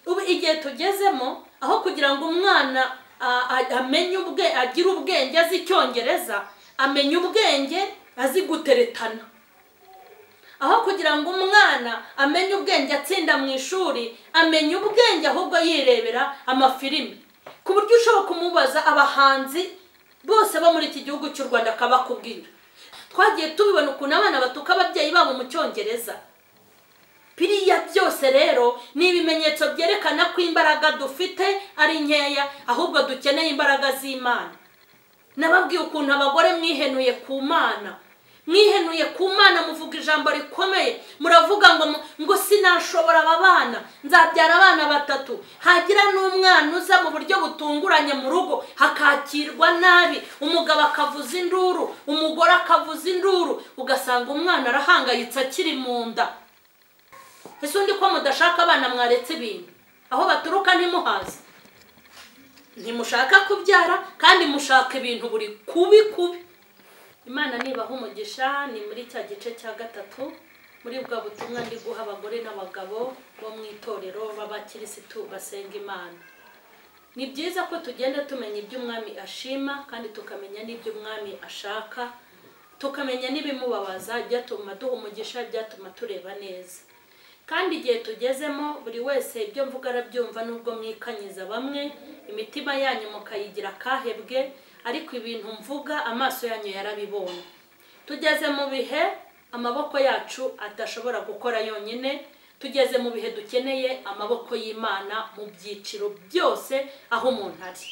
ubu igihe tugezemo aho kugira ngo umwana amenye agire ubwenge azi icyongereza, amenye ubwenge azi guteretana. Aho kugira ngo umwana amenye ubwenge atsinda mu ishuri, amenye ubwenge ahubwo yirebera amafilimi, ku buryo ushobora kumubaza abahanzi bose bo muri iki gihugu cy'u Rwanda akabakubwira. Twagiye tubibona ukuntu abana batuka ababyeyi babo mu cyongereza. Biriya byose rero ni ibimenyetso byerekana ko imbaraga dufite ari nkeya, ahubwo dukeneye imbaraga z'Imana. Nababwiye ukuntu abagore mwihenuye ku Mana, mwihenuye ku Mana, muvuga ijambo rikomeye, muravuga ngo sinashobora aba bana, nzabyara abana 3, hagira n'umwana uza mu buryo butunguranye mu rugo hakakirwa nabi, umugabo akavuza induru, umugore akavuza induru, ugasanga umwana arahangayitse akiri mu nda. Ese undi ko mudashaka abana mwaretse ibintu? Aho baturuka ntimuhazi, ntimushaka kubyara kandi mushaka ibintu buri kubi. Imana nibaha umugisha. Ni muri cya gice cya 3 muri bwa butumwa ndi guha abagore n'abagabo bo mu itorero b'abakirisitu basenga Imana. Ni byiza ko tugenda tumenya ibyo umwami ashima kandi tukamenya n'ibyo umwami ashaka, tukamenya n'ibimubabaza, byatuma duha umugisha, byatuma tureba neza. Kandi igihe tugezemo buri wese ibyo mvuga arabyumva, nubwo mwikanyiza bamwe imitima yanyu mukayigira kahebwe, ariko ibintu mvuga amaso yanyu yarabibonye. Tugeze mu bihe amaboko yacu adashobora gukora yonyine, tugeze mu bihe dukeneye amaboko y'Imana mu byiciro byose aho umuntu ari.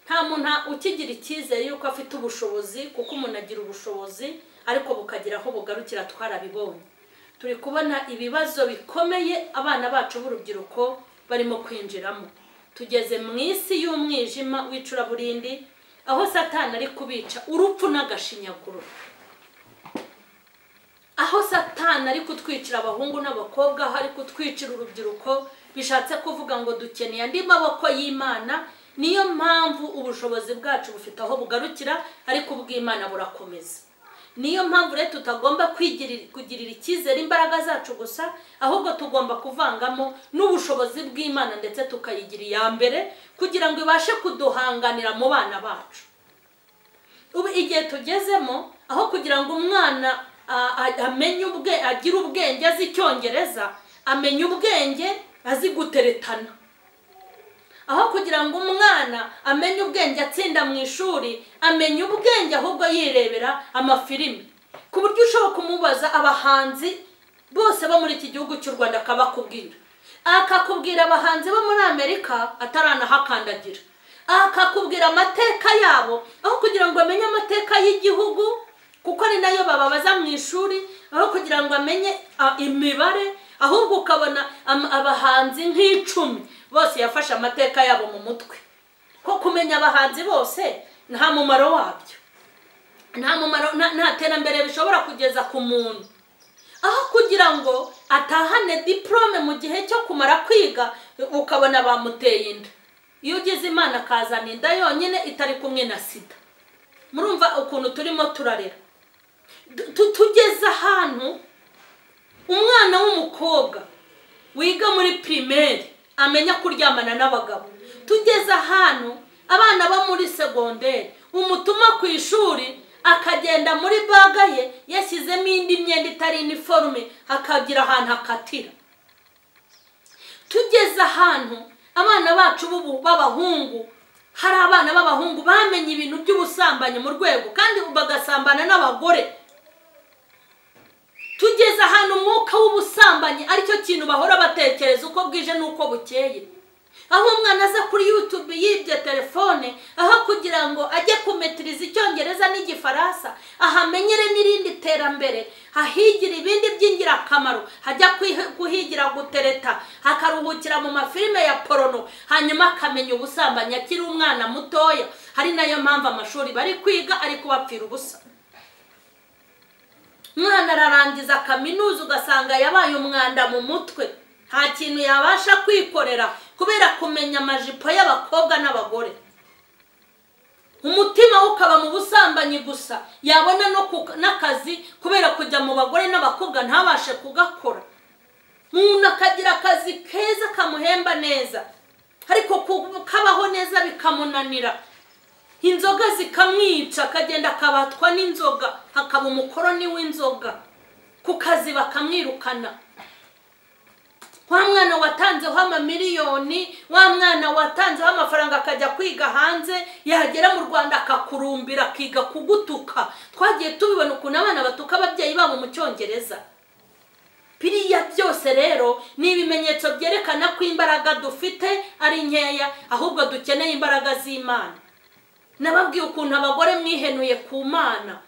Nta muntu ukigira icyizere yuko afite ubushobozi, kuko umuntu agira ubushobozi ariko bukagira aho bugarukira. Twarabibonye, turi kubona ibibazo bikomeye abana bacu b'urubyiruko barimo kwinjiramo. Tugeze mu isi y'umwijima w'icuraburindi, aho Satani ari kubica urupfu n'agashinyaguro, aho Satani ari kutwicira abahungu n'abakobwa, aho ari kutwicira urubyiruko. Bishatse kuvuga ngo dukeneye andi maboko y'Imana. Niyo mpamvu ubushobozi bwacu bufite aho bugarukira, ariko ubw'Imana burakomeza. Niyo mpamvu rero tutagomba kugirira icyizere imbaraga zacu gusa, ahubwo tugomba kuvangamo n'ubushobozi bw'Imana, ndetse tukayigira iya mbere kugira ngo ibashe kuduhanganira mu bana bacu. Ubu igihe tugezemo aho kugira ngo umwana amenye agire ubwenge azi icyongereza, amenye ubwenge azi guteretana. Aho kugira ngo umwana amenye ubwenge atsinda mu ishuri, amenye ubwenge ahubwo yirebera amafilimi, ku buryo ushobora kumubaza abahanzi bose bo muri iki gihugu cy'u Rwanda akabakubwira. Akakubwira abahanzi bo muri Amerika ataranahakandagira, akakubwira amateka yabo, aho kugira ngo amenye amateka y'igihugu, kuko ari nayo bababaza mu ishuri, aho kugira ngo amenye imibare, ahubwo ukabona abahanzi nk'icumi bose yafashe amateka yabo mu mutwe. Ko kumenya abahanzi bose nta mumaro wabyo, nta mumaro, nta terambere bishobora kugeza ku muntu. Aho kugira ngo atahane diplome mu gihe cyo kumara kwiga, ukabona bamuteye inda. Iyo ugeze Imana akazana inda yonyine itari kumwe na sida. Murumva ukuntu turimo turarera. Tugeze ahantu umwana w'umukobwa wiga muri primaire amenya kuryamana n'abagabo. Tugeze ahantu abana bo muri secondaire umutuma ku ishuri akagenda muri baga ye yashyizemo indi myenda itari uniforme, akagira ahantu akatira. Tugeze ahantu abana bacu b'abahungu, hari abana b'abahungu bamenye ibintu by'ubusambanyi mu rwego kandi bagasambana n'abagore. Tugeze ahantu umwuka w'ubusambanyi aricyo kintu bahora batekereza uko bwije n'uko bukeye. Aho umwana aza kuri YouTube yibye telefone, aho kugira ngo ajye kumetiriza icyongereza n'igifaransa, ahamenyere n'irindi terambere, ahigira ibindi by'ingirakamaro, hajya kuhigira gutereta, hakaruhukira mu mafilime ya porono, hanyuma akamenya ubusambanyi akiri umwana mutoya. Hari nayo mpamvu amashuri bari kwiga ari kubapfira ubusa. Mwana ararangiza kaminuza ugasanga yabaye umwanda mu mutwe, nta kintu yabasha kwikorera kubera kumenya amajipo y'abakobwa n'abagore. Umutima ukaba mu busambanyi gusa, yabona n'akazi kubera kujya mu bagore n'abakobwa ntabashe kugakora. umuntu akagira akazi keza kamuhemba neza, ariko kabaho neza bikamunanira, inzoga zikamwica, akagenda akabatwa n'inzoga, hakaba umukoroni w'inzoga, ku kazi bakamwirukana. Wa mwana watanzeho amamiliyoni, wa mwana watanzeho amafaranga akajya kwiga hanze, yagera mu Rwanda akakurumbira akiga kugutuka. Twagiye tubibona ukuntu abana batuka ababyeyi babo mu Cyongereza. Biriya byose rero ni ibimenyetso byerekana ko imbaraga dufite ari nkeya, ahubwo dukeneye imbaraga z'Imana. Nababwiye ukuntu abagore mwihenuye ku Mana,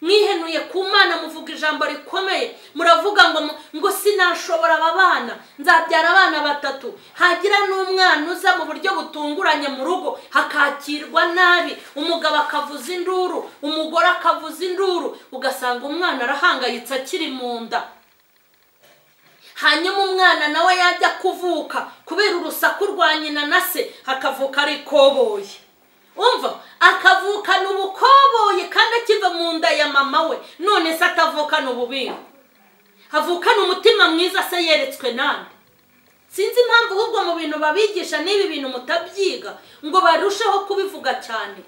mwihenuye ku Mana, muvuga ijambo rikomeye, muravuga ngo sinashobora aba bana, nzabyara abana 3, hagira n'umwana uza mu buryo butunguranye mu rugo hakakirwa nabi, umugabo akavuza induru, umugore akavuza induru, ugasanga umwana arahangayitse akiri mu nda. Hanyuma umwana nawe yajya kuvuka kubera urusaku rwa nyina na se, hakavuka ari koboye. Umva, akavukana ubukoboye kandi akiva mu nda ya mama we, none se atavukana ububiko, havukana umutima mwiza se yeretswe nande? Sinzi impamvu ahubwo mu bintu babigisha n'ibi bintu mutabyiga ngo barusheho kubivuga cyane.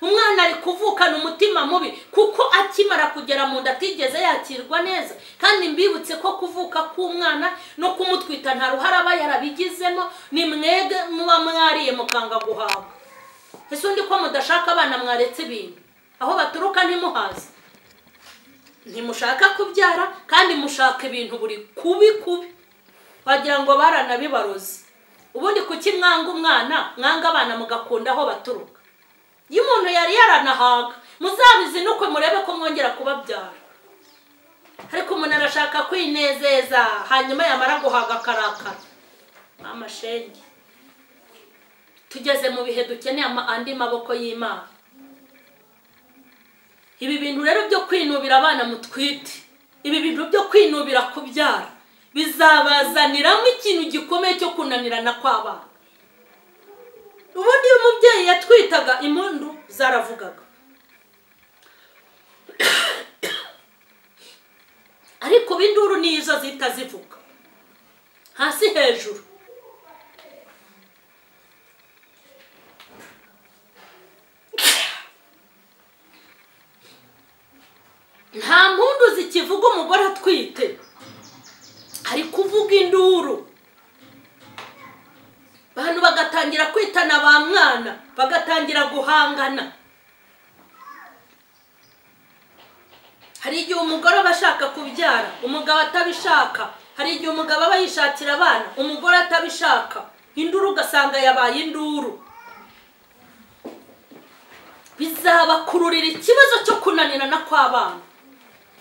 Umwana ari kuvukana umutima mubi kuko akimara kugera mu nda atigeze yakirwa neza, kandi mbibutse ko kuvuka k'umwana no kumutwita nta ruhara aba yarabigizemo, ni mwege muba mwariye mukanga guhaga. Ese undi ko mudashaka abana mwaretse ibintu, aho baturuka ntimuhazi, ntimushaka kubyara kandi mushaka ibintu buri kubi, wagira ngo baranabibaroze. Ubundi kuki mwanga umwana, mwanga abana mugakunda aho baturuka? Iyo umuntu yari yaranahaga muzabizi nuko murebe ko mwongera kubabyara, ariko umuntu arashaka kwinezeza, hanyuma yamara guhaga akarakara. Amashenge, tugeze mu bihe dukeneye andi maboko y'Imana. Ibi bintu rero byo kwinubira abana mutwite, ibi bintu byo kwinubira kubyara, bizabazaniramo ikintu gikomeye cyo kunanirana kw'abana. Ubundi iyo umubyeyi yatwitaga impundu zaravugaga, ariko binduru nizo zita zivuga hasi hejuru. Nta mpundu zikivuga umugore atwite, ari kuvuga induru. Bantu bagatangira kwitana ba mwana, bagatangira guhangana. Hari igihe umugore aba ashaka kubyara, umugabo atabishaka. Hari igihe umugabo aba yishakira abana, umugore atabishaka. Induru ugasanga yabaye induru. Bizabakururira ikibazo cyo kunanirana kw'abana.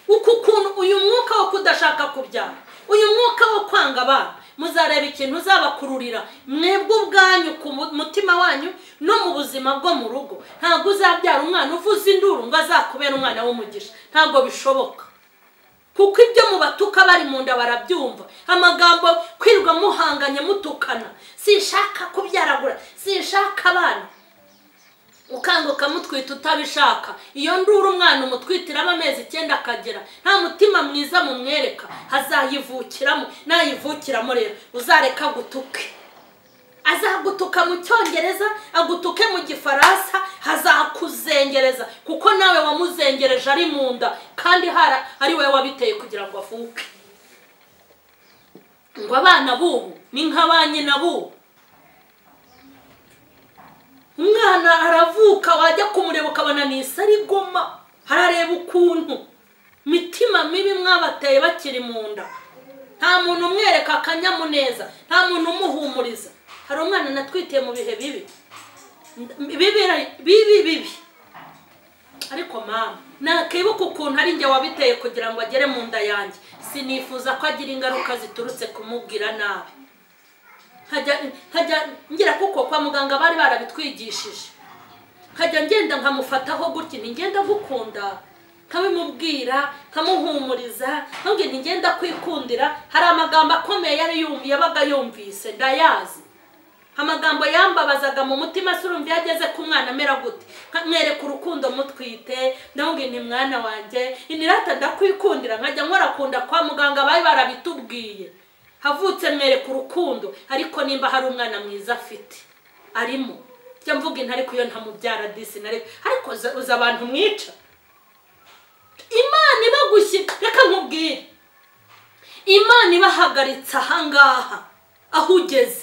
Uku kuntu uyu mwuka wo kudashaka kubyara, uyu mwuka wo kwanga abana, muzareba ikintu uzabakururira mwebwe ubwanyu ku mutima wanyu no mu buzima bwo mu rugo. Ntabwo uzabyara umwana uvuza induru ngo azakubera umwana w'umugisha, ntabwo bishoboka. Kuko ibyo mubatuka bari mu nda barabyumva, amagambo kwirwa muhanganye mutukana, sinshaka kubyaragura, sinshaka abana, ukanguka mutwita utabishaka. Iyo nduru umwana umutwitira amezi 9 akagera, nta mutima mwiza mumwereka, hazayivukiramo. Nayivukiramo rero uzareka gutuke, azagutuka mu Cyongereza, agutuke mu Gifaransa, hazakuzengereza kuko nawe wamuzengereje ari mu nda, kandi ari we wabiteye kugira ngo avuke. Ngo abana bubu ni nk'abanyina bubu. Umwana aravuka wajya kumureba ukabona ni isarigoma, harareba ukuntu mitima mibi mwabateye bakiri mu nda. Nta muntu umwereka akanyamuneza, nta muntu umuhumuriza. Hari umwana natwitiye mu bihe bibi, ariko mama nakibuka ukuntu ari njye wabiteye kugira ngo agere mu nda yanjye. Sinifuza ko agira ingaruka ziturutse kumubwira nabi. Hajya ngira kuko kwa muganga bari barabitwigishije, hajya ngenda nkamufataho gutya, ngenda gukunda, kabimubwira, kamuhumuriza, ntabwo ngenda kwikundira. Hari amagambo akomeye yabaga yumvise ndayazi, amagambo yambabazaga mu mutima. Surumva yageze ku mwana amera gute, mwereka urukundo mutwite, ntabwo ni mwana wanjye inirata ndakwikundira. Nkajya nkorakunda kwa muganga bari barabitubwiye, havutse mwereka urukundo, ariko nimba hari umwana mwiza afite arimo jya mvuga intari kuyo ntamubyara disi nare, ariko uza abantu mwica. Imana ibagushyira, reka nkubwire, Imana ibahagaritse ahangaha aho ugeze,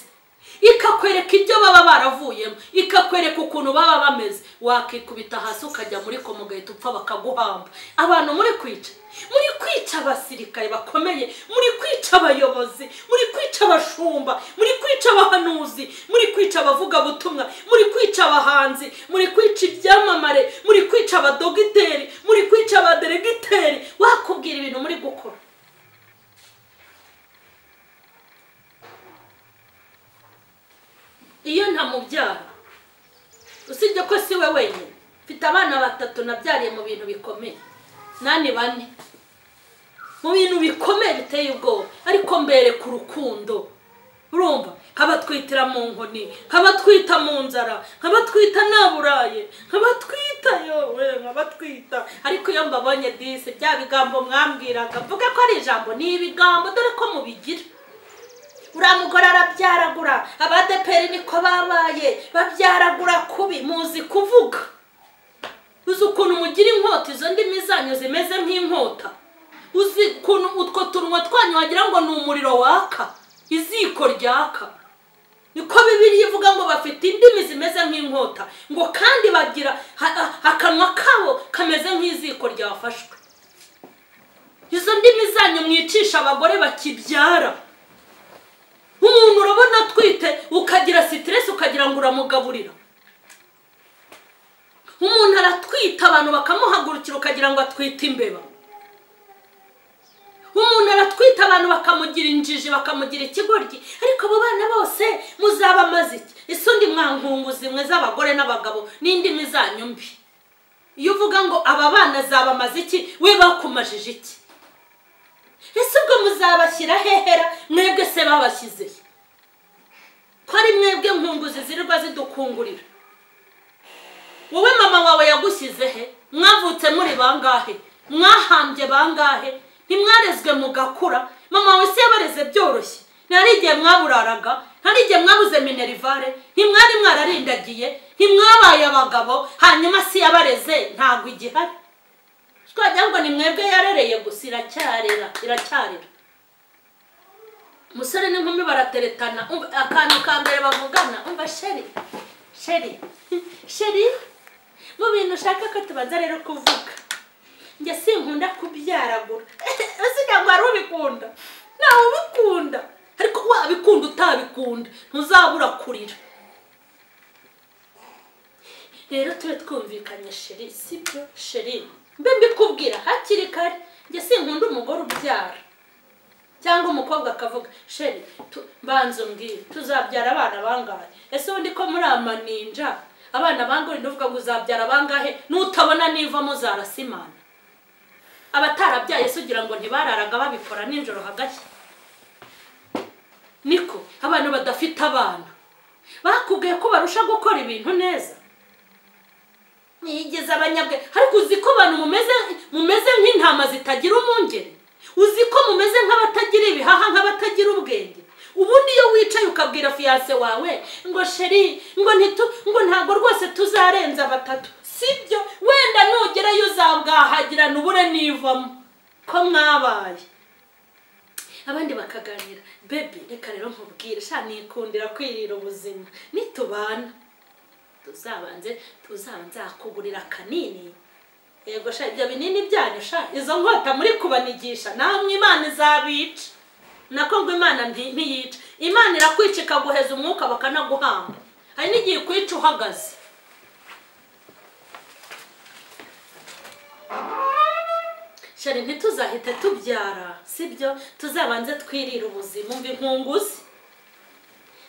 ikakwereka ibyo baba baravuyemo, ikakwereka ukuntu baba bameze, wakikubita hasi ukajya muri komo ugahita upfa bakaguhamba. Abantu muri kwica abasirikare bakomeye, muri kwica abayobozi, muri kwica abashumba, muri kwica abahanuzi, muri kwica abavuga butumwa, muri kwica abahanzi, muri kwica ibyamamare, muri kwica abadogiteri, muri kwica abaderegiteri. Wakubwira ibintu muri gukora. Iyo ntamubyara, usibye ko si we wenyine, mfite abana 3 nabyariye mu bintu bikomeye, 4 mu bintu bikomeye biteye ubwoba, ariko mbere ku rukundo. Urumva, kabatwitira mu nkoni, kabatwita mu nzara, kabatwita naburaye, kabatwita yowe, kabatwita. Ariko iyo mbabonye disi bya bigambo mwambwiraga, mvuga ko ari ijambo, ni ibigambo dore ko mubigira. Uramugora arabyaragura, abadeperi niko babaye, babyaragura kubi, muzi kuvuga. Uzi ukuntu mugira inkota, izo ndimi zanyu zimeze nk'inkota. Uzi ukuntu utwo turunwa twanyu wagira ngo ni umuriro waka, iziko ryaka. Niko Bibiliya ivuga ngo bafite indimi zimeze nk'inkota, ngo kandi bagira akanwa kabo kameze nk'iziko ryafashwe. Izo ndimi zanyu mwicisha abagore bakibyara. Umuntu urabona twite ukagira stress, ukagira ngo uramugaburira. Umuntu aratwita abantu bakamuhagurukira ukagira ngo atwite imbeba. Umuntu aratwita abantu bakamugira injiji, bakamugira ikigoryi. Ariko abo bana bose muzaba maziki, isundi mwankunguzi mwe z'abagore n'abagabo n'indimi zanyu mbi. Iyo uvuga ngo aba bana zaba maziki, we bakumajije iki? Ese ubwo muzabashyira hehera, mwebwe se babashyize ko ari mwebwe nkunguzi zirirwa zidukungurira? Wowe mama wawe yagushyize he? Mwavutse muri bangahe? Mwahambye bangahe? Ntimwarezwe mugakura? Mama wawe se yabareze byoroshye? Ntari igihe mwaburaraga, ntari igihe mwabuze minerivare, ntimwari mwararindagiye, ntimwabaye abagabo, hanyuma si yabareze ntabwo igihari. Twajya ngo ni mwebwe yarereye gusa, iracyarira. Umusore n'inkumi barateretana, akantu ka mbere bavugana, umva sheri mu bintu ushaka ko tubanza rero kuvuga, njye sinkunda kubyaragura. Ese cyangwa ari ubikunda? Nawe ubikunda, ariko wabikunda utabikunda ntuzabura kurira. Rero tube twumvikanye sheri, sibyo sheri? Mbe mbikubwira hakiri kare, njye sinkunda umugore ubyara cyangwa umukobwa akavuga sheri banza umbwire tuzabyara abana bangahe? Ese undi ko muri amaninja abana bangahe nduvuga ngo uzabyara bangahe nutabona niva muzarasimana? Abatarabyaye se ugira ngo ntibararaga babikora ninjoro hagashya? Niko abantu badafite abana bakubwiye ko barusha gukora ibintu neza? Nigeze abanyabwe, ariko uzi ko abantu mumeze nk'intama zitagira umungeri? Uzi ko mumeze nk'abatagira ibihaha, nk'abatagira ubwenge? Ubundi iyo wicaye ukabwira fiance wawe ngo sheri ngo ntago rwose tuzarenza 3, sibyo? Wenda nugerayo uzabwahagirana ubure nivamo ko mwabaye. Abandi bakaganira, baby reka rero nkubwire sha nikundira kwirira ubuzima, nitubana tuzabanza kugurira kanini. Yego sha ibyo binini byanyu sha, izo nkota muri kubanigisha namwe Imana izabica. Nako ngo Imana ntiyica, Imana irakwica ikaguheza umwuka bakanaguhamba. Hari n'igihe kwica uhagaze. Shari ntituzahite tubyara, sibyo? Tuzabanze twirira ubuzima, umva inkunguzi.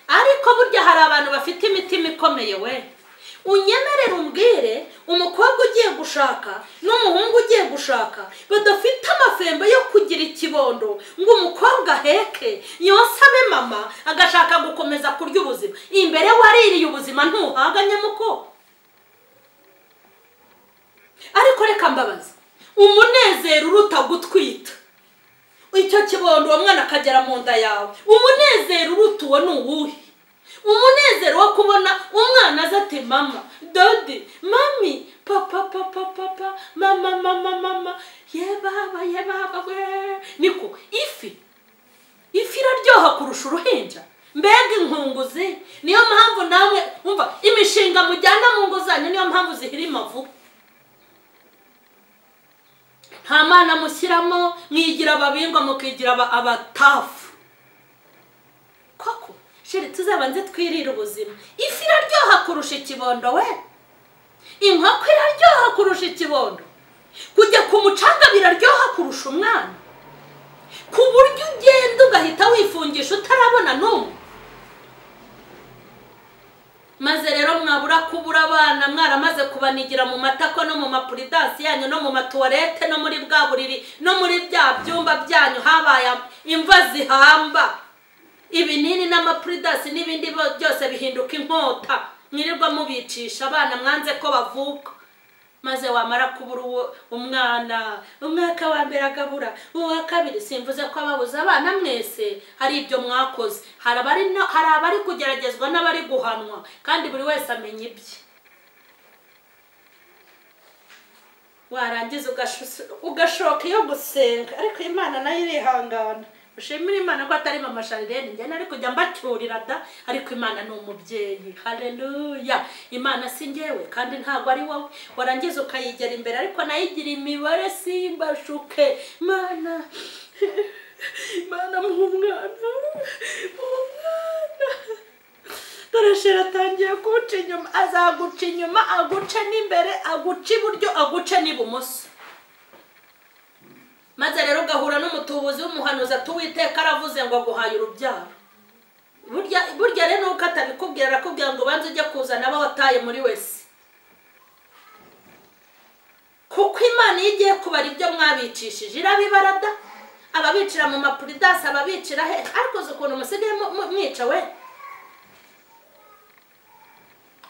Ariko burya hari abantu bafite imitima ikomeye we. Unyemerera umbwire umukobwa ugiye gushaka n'umuhungu ugiye gushaka badafite amafembe yo kugira ikibondo ngo umukobwa heke yosabe mama agashaka gukomeza kurya ubuzima, imbere waririye ubuzima ntuhaganye muko. Ariko reka mbabaza, umunezero uruta gutwita, icyo kibondo uwo mwana akagera mu nda yawe, umunezero uruta uwo ni uwuhe? Umunezero wo kubona umwana aza ati mama, dodi, mami, papa, mama, ye baba we. Niko ifi iraryoha kurusha uruhinja. Mbega inkunguzi, niyo mpamvu namwe umva imishinga mujyana mu ngo zanyu, niyo mpamvu zihirima vuba. Nta mana mushyiramo, mwigira ababingwa mukigira abatafu. Koko sheri tuzabanze twirira ubuzima. Ifi iraryoha kurusha ikibondo we. Inkoko iraryoha kurusha ikibondo. Kujya ku mucanga biraryoha kurusha umwana, ku buryo ugenda ugahita wifungisha utarabona n'umwe. Maze rero mwabura kubura abana mwaramaze kubanigira mu matako no mu mapuridasi yanyu no mu matuwarete no muri bwa buriri no muri bya byumba byanyu habaye imva zihamba, ibinini n'amapuridasi n'ibindi byose bihinduka inkota, mwirirwa mubicisha abana mwanze ko bavuka. Maze wamara kubura umwana, umwaka wa mbere agabura, uwa kabiri, simvuze ko ababuze abana mwese hari ibyo mwakoze. Hari abari kugeragezwa n'abari guhanwa, kandi buri wese amenya ibye. Warangiza ugashoka iyo gusenga, ariko Imana nayo irihangana. Ushimira Imana ko atari mama Sharirene, njye nari kujya mbacyurira da, ariko Imana ni umubyeyi. Haleluya. Imana si njyewe kandi ntago ari wowe. Warangiza ukayigera imbere, ariko nayigira imibare simbashuke. Mana mu mwana. Tarashira atangiye guca inyuma, azaguca inyuma, aguce n'imbere, aguca iburyo, aguce n'ibumoso. Maze rero ugahura n'umutubuzi w'umuhanuzi ati Uwiteka aravuze ngo aguhaye urubyaro. Burya rero nuko atabikubwira, arakubwira ngo banze ujye kuzana abo wataye muri wese. Kuko Imana iyo igiye kubara ibyo mwabicishije irabibarada. Ababicira mu mapuridasi, ababicira he, ariko uzi ukuntu musigaye mwica we.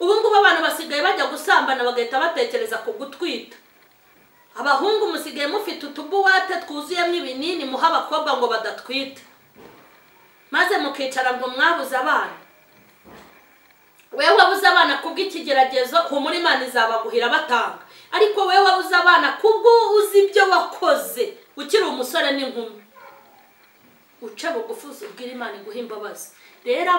Ubu ngubu abantu basigaye bajya gusambana bagahita batekereza ku gutwita. Abahungu musigaye mufite utubuwate twuzuyemo ibinini muha abakobwa ngo badatwita, maze mukicara ngo mwabuze abana. Wewe wabuze abana kubw'ikigeragezo, humura Imana izabaguhira batanga. Ariko wewe wabuze abana kubwo uzi ibyo wakoze ukiri umusore n'inkumi, uca bugufi ubwira Imana iguha imbabazi. Rero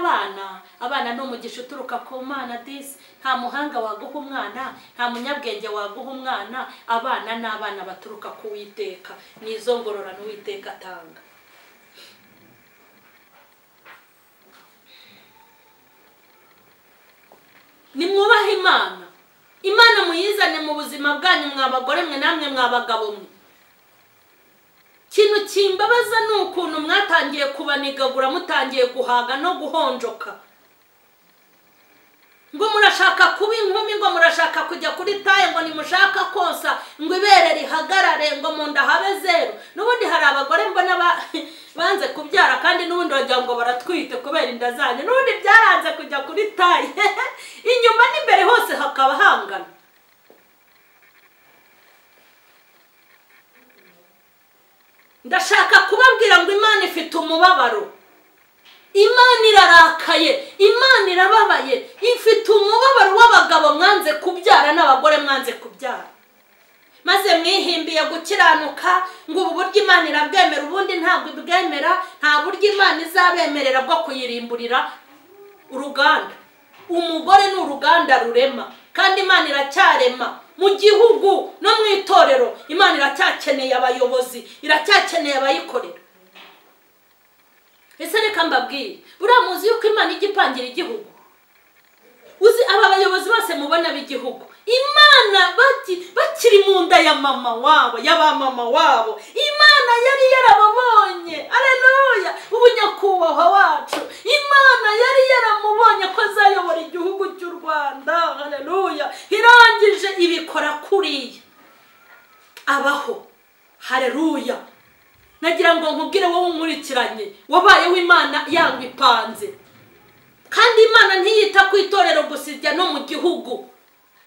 abana no mugisha uturuka ku Mana disi. Nta muhanga waguha umwana, nta munyabwenge waguha umwana. Abana n'abana baturuka ku Uwiteka, nizo ngororano Uwiteka atanga. Nimwubahe Imana muyizane mu buzima bwanyu, mwabagore mwe namwe mwabagabo mwe. Kintu kimbabaza ni ukuntu mwatangiye kubanigagura, mutangiye guhaga no guhonjoka. Ngo murashaka kuba inkumi, ngo murashaka kujya kuri taye, ngo nimushaka konsa ngo ibere rihagarare, ngo mu nda habe zero. N'ubundi hari abagore mbona banze kubyara, kandi n'ubundi wagira ngo baratwite kubera inda zanyu. N'ubundi byaranze kujya kuri taye inyuma n'imbere hose hakaba hangana. Ndashaka kubabwira ngo Imana ifite umubabaro. Imana irarakaye, Imana irababaye, ifite umubabaro w'abagabo mwanze kubyara n'abagore mwanze kubyara. Maze mwihimbiye gukiranuka ngo ubu buryo Imana irabwemera, ubundi ntabwo ibwemera. Nta buryo Imana izabemerera bwo kuyirimburira uruganda. Umugore ni uruganda rurema, kandi Imana iracyarema mu gihugu no mu itorero. Imana iracyakeneye abayobozi, iracyakeneye abayikorera. Ese reka mbabwire, buriya muzi yuko Imana igipangira igihugu? Uzi aba bayobozi bose mubona b'igihugu, Imana bakiri mu nda ya mama wabo, y'abamama wabo, Imana yari yarababonye. Haleluya. Ubu nyakubahwa wacu Imana yari yaramubonye ko azayobora igihugu cy'u Rwanda. Haleluya. Irangije ibikora kuriya abaho. Haleluya. Nagira ngo nkubwire wowe unkurikiranye, wabayeho Imana yangwa ipanze. Kandi Imana ntiyita ku itorero gusa, ijya no mu gihugu.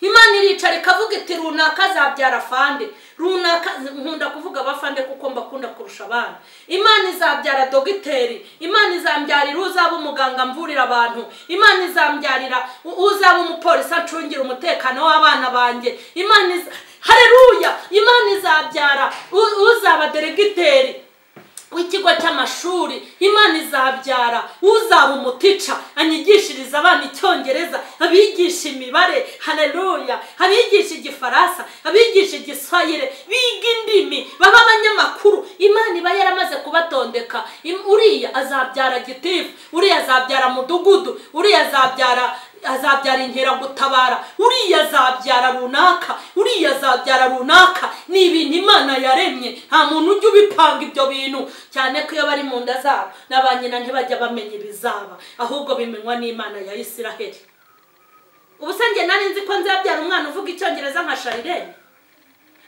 Imana iricara ikavuga iti runaka azabyara fande, runaka, nkunda kuvuga abafande kuko mbakunda kurusha abana. Imana izabyara dogiteri, Imana izambyarira uzaba umuganga mvurira abantu, Imana izambyarira uzaba umupolisi acungira umutekano w'abana banjye, haleluya, Imana izabyara uzaba deregiteri w'ikigo cy'amashuri, Imana izabyara uzaba umutica anyigishiriza abana icyongereza, abigisha imibare, haleluya, abigisha igifaransa, abigisha igiswahili, biga indimi, baba abanyamakuru. Imana iba yaramaze kubatondeka. Uriya azabyara gitifu, uriya azabyara mudugudu, uriya azabyara inkeragutabara, uriya azabyara runaka, uriya azabyara runaka. Ni ibintu Imana yaremye, nta muntu ujya ubipanga ibyo bintu, cyane ko iyo bari mu nda zabo n'abanyina ntibajya bamenya ibizaba, ahubwo bimenywa n'Imana ya Isiraheli. Ubuse njye nari nzi ko nzabyara umwana uvuga icyongereza nka Sharirene?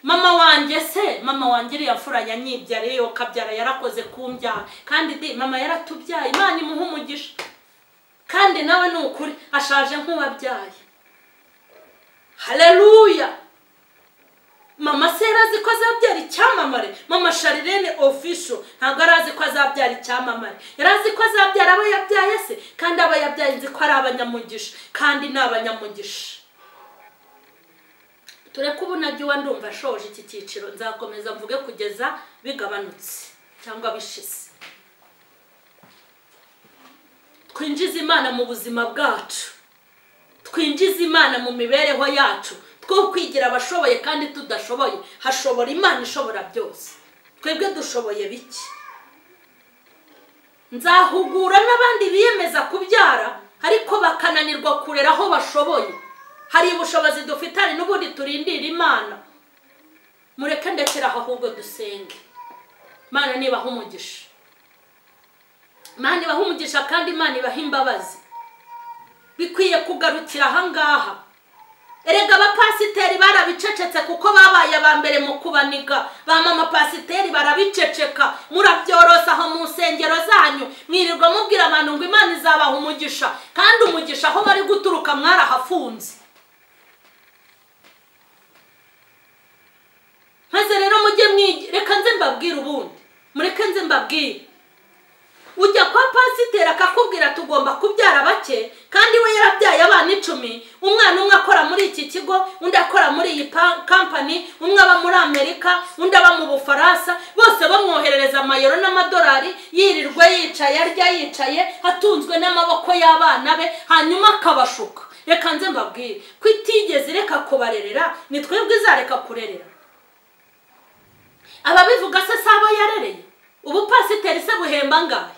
Mama wanjye iriya mfura yanyibyariye yo kabyara yarakoze kumbyara, kandi mama yaratubyaye, Imana imuha umugisha, kandi nawe ni ukuri ashaje nk'uwabyaye. Haleluya. Mama se yarazi ko azabyara icyamamare. Mama Sharirene official ntabwo arazi ko azabyara icyamamare, yarazi ko azabyara abo yabyaye se, kandi abo yabyaye nzi ko ari abanyamugisha, kandi ni abanyamugisha. Tureke ubu najya ndumva shoje iki cyiciro, nzakomeza mvuge kugeza bigabanutse cyangwa bishize. Twinjiza Imana mu buzima bwacu, twinjiza Imana mu mibereho yacu, two kwigira abashoboye kandi tudashoboye. Hashobora Imana ishobora byose, twebwe dushoboye biki. Nzahugura n'abandi biyemeza kubyara ariko bakananirwa kurera aho bashoboye. Hari ubushobozi dufite, hari n'ubundi turindira Imana. Mureke ndekeraho ahubwo dusenge. Imana nibaha umugisha, Imana ibaha umugisha, kandi Imana ibaha imbabazi. Bikwiye kugarukira ahangaha. Erega abapasiteri barabicecetse kuko babaye abambere mu kubaniga. Ba mama pasiteri barabiceceka, murabyorosa aho mu nsengero zanyu, mwirirwa mubwira abantu ngo Imana izabaha umugisha, kandi umugisha aho bari guturuka mwarahafunze. Maze rero mujye reka nze mbabwire ubundi, mureke nze mbabwire. Ujya kwa pasiteri akakubwira tugomba kubyara bake, kandi we yarabyaye abana 10, umwana umwe akora muri iki kigo, undi akora muri iyi company, umwe aba muri Amerika, undi aba mu Bufaransa, bose bamwoherereza amayero n'amadolari, yirirwa yicaye arya yicaye, atunzwe n'amaboko y'abana be, hanyuma akabashuka. Reka nze mbabwire ko itigeze reka kubarerera, ni twebwe izareka kurerera. Ababivuga se sabo yarereye. Ubu pasiteri se buhemba ngahe?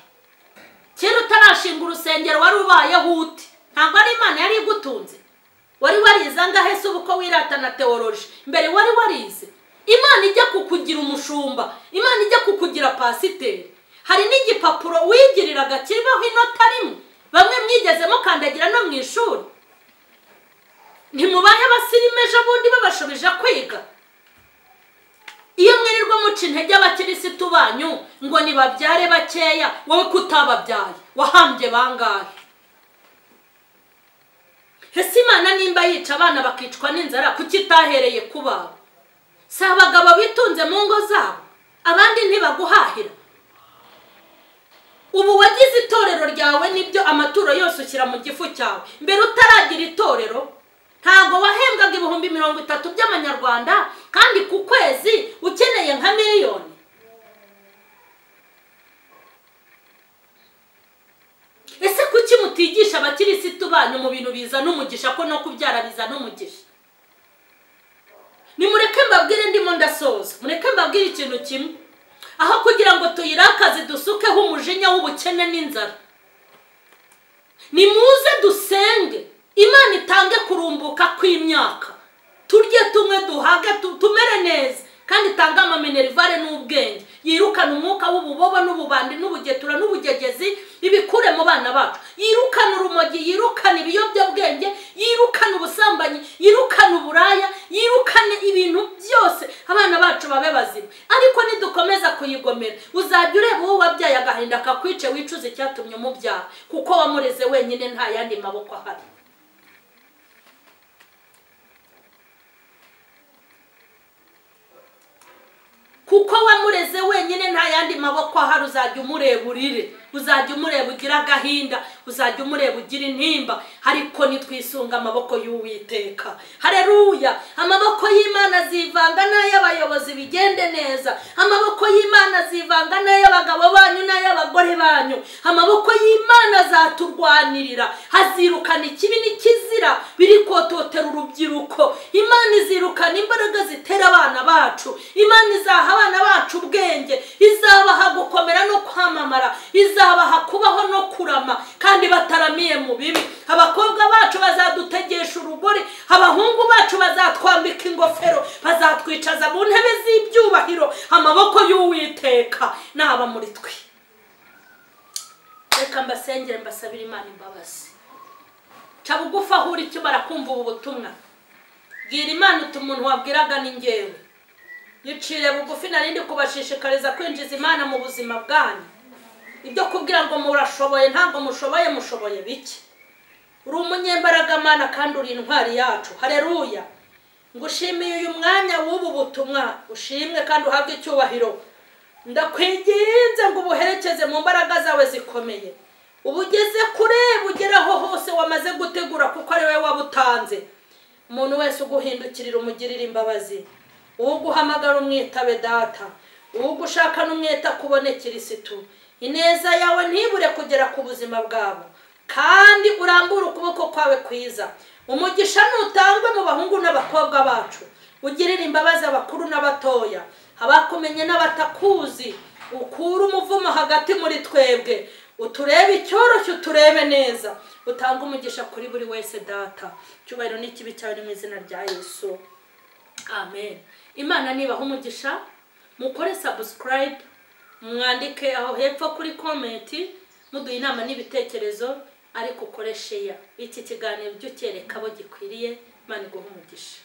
Kera utarashinga urusengero wari ubayeho ute? Ntabwo ari Imana yari igutunze? Wari warize angahe se uko wirata na theology? Mbere wari warize? Imana ijya kukugira umushumba, Imana ijya kukugira pasiteri. Hari n'igipapuro wigiriraga kiriho inota rimwe, bamwe mwigeze mukandagira no mu ishuri. Ntimubaye abasirimeje bundi babashobije kwiga. Iyo mwirirwa muca intege abakirisitu banyu ngo nibabyare bakeya, wowe kutababyaye wahambye bangahe? Ese Imana nimba yica abana bakicwa n'inzara, kuki itahereye kubaba? Si abagabo bitunze mu ngo zabo, abandi ntibaguhahira? Ubu wagize itorero ryawe nibyo amaturo yose ushyira mu gifu cyawe. Mbere utaragira itorero ntago wahembwaga 30,000 by'amanyarwanda, kandi ku kwezi ukeneye nka miliyoni. Ese kuki mutigisha abakirisitu banyu mu bintu biza n'umugisha, ko no kubyara biza n'umugisha? Nimureke mbabwire ndimo ndasoza, mureke mbabwire ikintu kimwe. Aho kugira ngo tuyirakaze dusukeho umujinya w'ubukene n'inzara, nimuze dusenge Imana itange kurumbuka kw'imyaka, turye tumwe duhage tumere neza, kandi itanga amaminerivare n'ubwenge, yirukana umwuka w'ububobo n'ububandi n'ubugetura n'ubugegezi, ibikure mu bana bacu. Yirukana urumogi, yirukana ibiyobyabwenge, yirukana ubusambanyi, yirukana uburaya, yirukana ibintu byose, abana bacu babe bazima. Ariko nidukomeza kuyigomera, uzajya ureba uwo wabyaye agahinda kakwice, wicuze icyatumye umubyara, kuko wamureze wenyine, nta yandi maboko ahari. kuko wamureze wenyine nta yandi maboko ahari. Uzajya umureba urire, uzajya umureba ugira agahinda, uzajya umureba ugira intimba, ariko nitwisunga amaboko y'Uwiteka. Haleluya! Amaboko y'Imana azivanga n'ay'abayobozi bigende neza, amaboko y'Imana azivanga n'ay'abagabo banyu n'ay'abagore banyu, amaboko y'Imana azaturwanirira, hazirukana ikibi n'ikizira biri kototera urubyiruko. Imana izirukana imbaraga zitera abana bacu, Imana izaha abana bacu ubwenge, izabaha gukomera no kwamamara, izabaha kubaho no kurama kandi bataramiye mu bibi. Abakobwa bacu bazadutegesha urugori, abahungu bacu bazatwambika ingofero, bazatwicaza mu ntebe z'ibyubahiro. Amaboko y'Uwiteka naba muri twe. Reka mbasengere mbasabira Imana imbabazi. Ca bugufi aho uri kimara kumva ubu butumwa, bwira Imana uti umuntu wabwiraga ni njyewe. Yicire bugufi narindi kubashishikariza kwinjiza Imana mu buzima bwanyu. Ibyo kubwira ngo murashoboye ntabwo mushoboye, mushoboye biki. Uri umunyembaraga Mana kandi uri intwari yacu. Haleluya! Ngushimiye uyu mwanya w'ubu butumwa, ushimwe kandi uhabwe icyubahiro. Ndakwinginze ngo ubuherekeze mu mbaraga zawe zikomeye, ubugeze kure bugeraho hose wamaze gutegura, kuko ari wowe wabutanze. Umuntu wese uguhindukirira umugirira imbabazi, uguhamagara umwitabe Data, ugushaka n'umweta kubone Kirisitu. Ineza yawe ntibure kugera ku buzima bwabo, kandi urambura ukuboko kwawe kwiza. Umugisha nutangwe mu bahungu n'abakobwa bacu, ugirira imbabazi abakuru n'abatoya, abakumenye n'abatakuzi. Ukura umuvumo hagati muri twebwe, uturebe icyoroshye, uturebe neza, utanga umugisha kuri buri wese Data. Cyubahiro n'ikibi cyawe mu izina rya Yesu, amen. Imana nibaha umugisha. Mukore subscribe, mwandike aho hepfo kuri comment, muduhe inama n'ibitekerezo, ariko ukore share. Iki kiganiro byukereka abo gikwiriye. Imana iguhe umugisha.